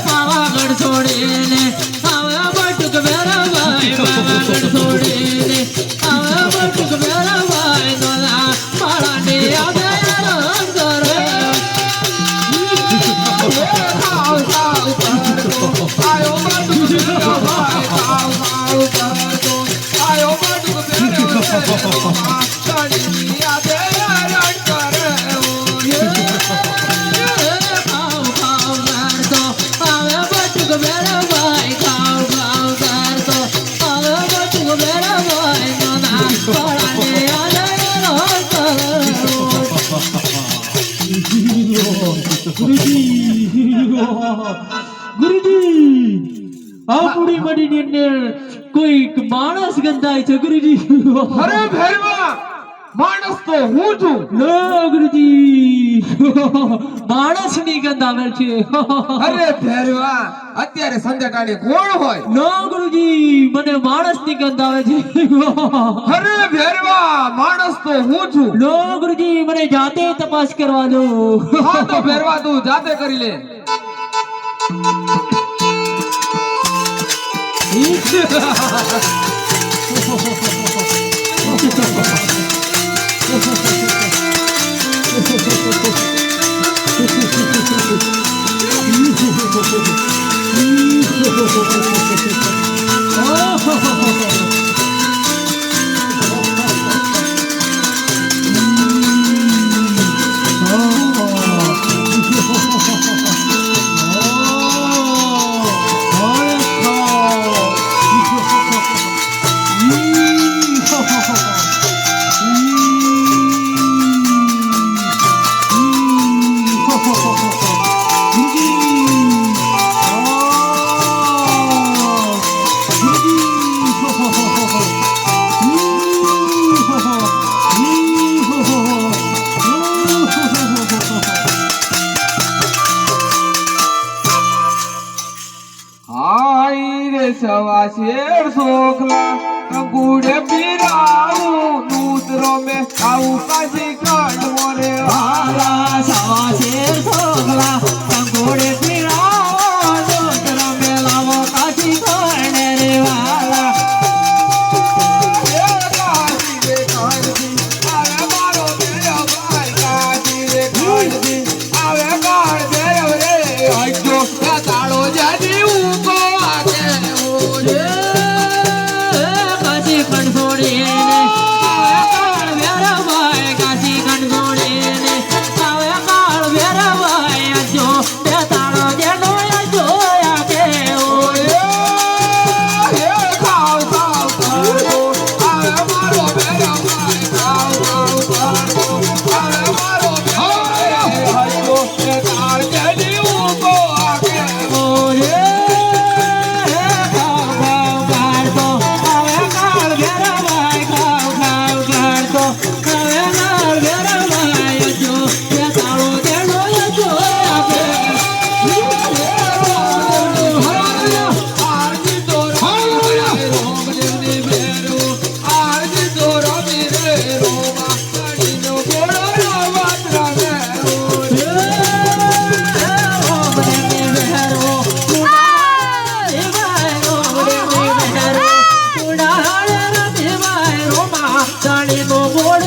પાવાગઢ છોડીને હવે બટુક વેરાભાઈ પાવાગઢ છોડીને હવે બટુક વેરાભાઈ દોલા માળાને યાદે રંગ કરે ખાવ ખાવ કરતો આયો બટુક વેરાભાઈ ખાવ ખાવ કરતો આયો બટુક વેરાભાઈ માળાની યાદે રંગ કરે ગુરુજી આપણી મડીની અંદર કોઈક માણસ ગંધાય છે ગુરુજી. અરે ભેરવા માણસ તો હું છું. ના ગુરુજી માણસની ગંધ આવે છે. અરે ભેરવા અત્યારે સંધ્યાકાળે કોણ હોય? ના ગુરુજી મને માણસની ગંધ આવે છે. અરે ભેરવા માણસ તો હું છું. ના ગુરુજી મને જાતે તપાસ કરવા દો. હા તો ભેરવા તું જાતે કરી લે. સવા શેર સોખલા કંકુડે પીરાવું નૂતરો મેં આવું કાશી કાઢ મોરે વાલા સવા શેર સોગલા કંકોડે પીરાવો દોતરો મેં લાવો કાશી કાઢે રે વાલા કાશી રે કાઢી આવે મારો બેડો ભાઈ કાશી રે કાઢી આવે કાઢ દેવ રે હજો તાળો જાજી ઉકો આકે કાશી કંઠ છોડીને આવે કાળ વેરાભાઈ કાશી કંઠ છોડીને આવે કાળ વેરાભાઈ જો બે તાળો જેનો જો આકે ઓય ખાવ ખાવ કરતો આવે મારો બેડો ભાઈ ખાવ ખાવ કરતો આવે મારો હજો તાળ જાજી ઉકો આકે ઓય ખાવ ખાવ કરતો આવે કાળ વેરાભાઈ ખાવ ખાવ કરતો આવે કાળ વેરાભાઈ જો બે તાળો જેનો જો આકે આરજી તો રમી રે રોમ દેવની ભેરો આરજી તો રમી રે રોમા કડીનો ઘોડો રવાત રમે જાણી તો બોડ